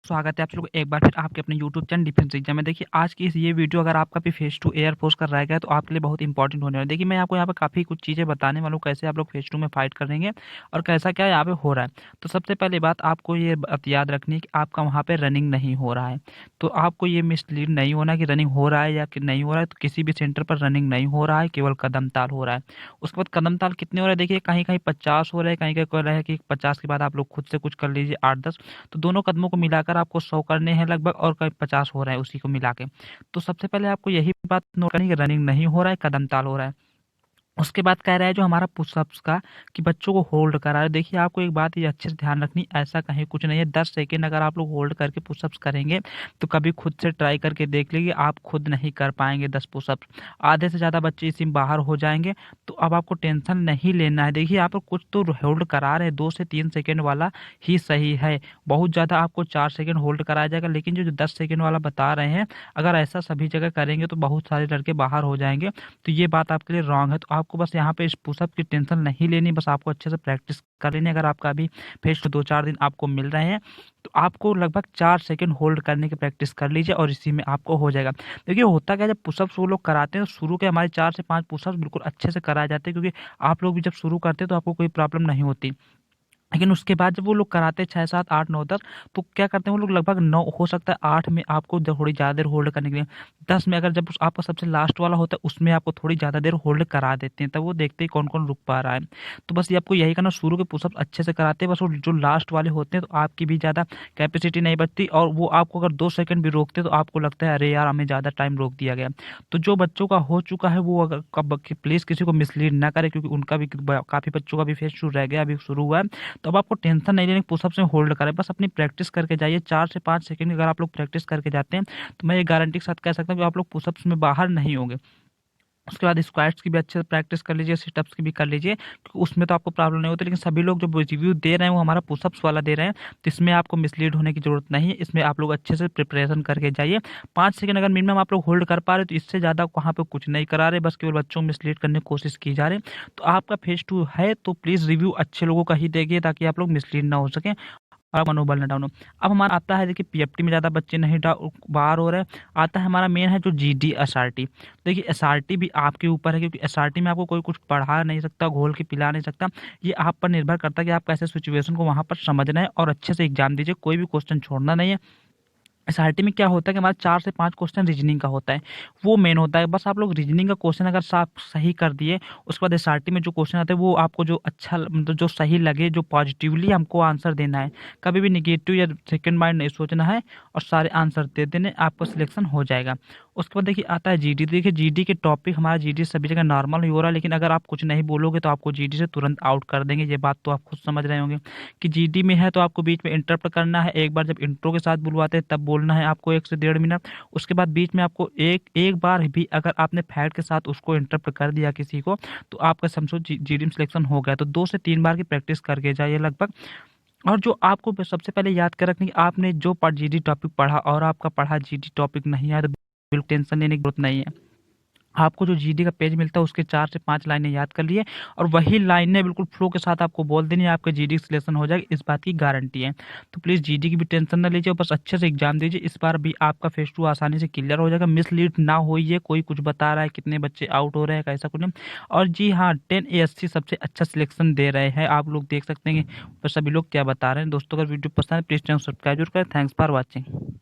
स्वागत है आप लोग एक बार फिर आपके अपने यूट्यूब चैनल डिफेंस एग्जाम में। देखिए आज की इस ये वीडियो अगर आपका भी फेज 2 एयरफोर्स का रहेगा तो आपके लिए बहुत इंपॉर्टेंट होने वाला है। देखिए मैं आपको यहाँ पे काफ़ी कुछ चीज़ें बताने वाला हूँ कैसे आप लोग फेज 2 में फाइट करेंगे और कैसा क्या यहाँ पे हो रहा है। तो सबसे पहले बात आपको ये बात याद रखनी है कि आपका वहाँ पे रनिंग नहीं हो रहा है। तो आपको ये मिसलीड नहीं होना कि रनिंग हो रहा है या कि नहीं हो रहा है। तो किसी भी सेंटर पर रनिंग नहीं हो रहा है, केवल कदम ताल हो रहा है। उसके बाद कदम ताल कितने हो रहा है, देखिए कहीं कहीं 50 हो रहा है, कहीं कहीं हो रहा है कि 50 के बाद आप लोग खुद से कुछ कर लीजिए 8-10। तो दोनों कदमों को मिलाकर आपको 100 करने हैं लगभग, और कहीं 50 हो रहा है उसी को मिला के। तो सबसे पहले आपको यही बात नोट करनी है कि रनिंग नहीं हो रहा है, कदम ताल हो रहा है। उसके बाद कह रहा है जो हमारा पुशअप्स का कि बच्चों को होल्ड करा है। देखिए आपको एक बात ये अच्छे से ध्यान रखनी, ऐसा कहीं कुछ नहीं है। 10 सेकंड अगर आप लोग होल्ड करके पुशअप्स करेंगे तो कभी खुद से ट्राई करके देख लीजिए, आप खुद नहीं कर पाएंगे 10 पुशअप्स। आधे से ज़्यादा बच्चे इसी में बाहर हो जाएंगे। तो अब आपको टेंशन नहीं लेना है। देखिए आप लोग कुछ तो होल्ड करा रहे हैं, 2 से 3 सेकेंड वाला ही सही है। बहुत ज़्यादा आपको 4 सेकेंड होल्ड कराया जाएगा, लेकिन जो 10 सेकेंड वाला बता रहे हैं अगर ऐसा सभी जगह करेंगे तो बहुत सारे लड़के बाहर हो जाएंगे। तो ये बात आपके लिए रॉन्ग है। तो आपको बस यहाँ पे इस पुशअप की टेंशन नहीं लेनी, बस आपको अच्छे से प्रैक्टिस कर लेनी। अगर आपका अभी फेज 2-4 दिन आपको मिल रहे हैं तो आपको लगभग 4 सेकंड होल्ड करने की प्रैक्टिस कर लीजिए और इसी में आपको हो जाएगा। देखिए होता क्या है, जब पुशअप्स वो लोग कराते हैं तो शुरू के हमारे 4 से 5 पुशअप्स बिल्कुल अच्छे से कराए जाते हैं, क्योंकि आप लोग भी जब शुरू करते हैं तो आपको कोई प्रॉब्लम नहीं होती। लेकिन उसके बाद जब वो लोग कराते हैं 6, 7, 8, 9, 10, तो क्या करते हैं वो लोग लगभग 9 हो सकता है 8 में आपको थोड़ी ज़्यादा देर होल्ड करने के लिए, 10 में अगर जब आपका सबसे लास्ट वाला होता है उसमें आपको थोड़ी ज़्यादा देर होल्ड करा देते हैं। तब वो देखते हैं कौन-कौन रुक पा रहा है। तो बस ये आपको यही करना, शुरू के पुशअप्स अच्छे से कराते हैं, बस वो जो लास्ट वाले होते हैं तो आपकी भी ज़्यादा कैपेसिटी नहीं बचती, और वो आपको अगर 2 सेकंड भी रोकते तो आपको लगता है अरे यार हमें ज़्यादा टाइम रोक दिया गया। तो जो बच्चों का हो चुका है वो अगर कब प्लीज़ किसी को मिसलीड ना करें, क्योंकि उनका भी काफ़ी बच्चों का भी फेज शुरू रह गया, अभी शुरू हुआ है। तो अब आपको टेंशन नहीं लेनी, पुशअप्स में होल्ड करें, बस अपनी प्रैक्टिस करके जाइए। 4 से 5 सेकंड अगर आप लोग प्रैक्टिस करके जाते हैं तो मैं ये गारंटी के साथ कह सकता हूँ कि आप लोग पुशअप्स में बाहर नहीं होंगे। उसके बाद स्क्वाट्स की भी अच्छे से प्रैक्टिस कर लीजिए, सिटअप्स की भी कर लीजिए, क्योंकि उसमें तो आपको प्रॉब्लम नहीं होती। लेकिन सभी लोग जो रिव्यू दे रहे हैं वो हमारा पुशअप्स वाला दे रहे हैं, तो इसमें आपको मिसलीड होने की जरूरत नहीं है। इसमें आप लोग अच्छे से प्रिपरेशन करके जाइए। 5 सेकंड अगर मिनिमम आप लोग होल्ड कर पा रहे तो इससे ज़्यादा वहाँ पे कुछ नहीं करा रहे, बस केवल बच्चों को मिसलीड करने की कोशिश की जा रही है। तो आपका फेज 2 है तो प्लीज़ रिव्यू अच्छे लोगों का ही देखिए, ताकि आप लोग मिसलीड ना हो सकें और मनोबल ना डाउन हो। अब हमारा आता है, देखिए पीएफटी में ज़्यादा बच्चे नहीं बाहर हो रहे हैं। आता है हमारा मेन है जो जीडी एसआरटी। देखिए एसआरटी भी आपके ऊपर है, क्योंकि एसआरटी में आपको कोई कुछ पढ़ा नहीं सकता, घोल के पिला नहीं सकता। ये आप पर निर्भर करता है कि आप कैसे सिचुएशन को वहाँ पर समझना है और अच्छे से एग्जाम दीजिए, कोई भी क्वेश्चन छोड़ना नहीं है। एसआरटी में क्या होता है कि हमारा 4 से 5 क्वेश्चन रीजनिंग का होता है, वो मेन होता है। बस आप लोग रीजनिंग का क्वेश्चन अगर साफ सही कर दिए, उसके बाद एसआरटी में जो क्वेश्चन आते हैं वो आपको जो अच्छा मतलब जो सही लगे, जो पॉजिटिवली हमको आंसर देना है, कभी भी निगेटिव या सेकंड माइंड नहीं सोचना है, और सारे आंसर दे देने, आपका सिलेक्शन हो जाएगा। उसके बाद देखिए आता है जीडी। देखिए जीडी के टॉपिक, हमारा जीडी सभी जगह नॉर्मल ही हो रहा है, लेकिन अगर आप कुछ नहीं बोलोगे तो आपको जीडी से तुरंत आउट कर देंगे। ये बात तो आप खुद समझ रहे होंगे कि जीडी में है तो आपको बीच में इंटरप्ट करना है। एक बार जब इंट्रो के साथ बुलवाते हैं तब बोलना है आपको 1 से 1.5 मिनट। उसके बाद बीच में आपको एक बार भी अगर आपने फैक्ट के साथ उसको इंटरप्ट कर दिया किसी को, तो आपका समझो जीडी में सिलेक्शन हो गया। तो 2 से 3 बार की प्रैक्टिस करके जाइए लगभग। और जो आपको सबसे पहले याद कर रखनी, आपने जो जीडी टॉपिक पढ़ा और आपका पढ़ा जीडी टॉपिक नहीं आया तो बिल्कुल टेंशन लेने की जरूरत नहीं है। आपको जो जीडी का पेज मिलता है उसके 4 से 5 लाइनें याद कर लिए, और वही लाइनें बिल्कुल फ्लो के साथ आपको बोल देनी है, आपके जीडी सिलेक्शन हो जाएगा, इस बात की गारंटी है। तो प्लीज़ जीडी की भी टेंशन ना लीजिए, बस अच्छे से एग्जाम दीजिए। इस बार भी आपका फेज 2 आसानी से क्लियर हो जाएगा। मिसलीड ना होइए, कोई कुछ बता रहा है कितने बच्चे आउट हो रहे हैं, ऐसा कुछ नहीं। और जी हाँ, 10 एएससी सबसे अच्छा सिलेक्शन दे रहे हैं, आप लोग देख सकते हैं। पर सभी लोग क्या बता रहे हैं। दोस्तों अगर वीडियो पसंद है प्लीज़ चैनल सब्सक्राइब जरूर करें। Thanks for watching.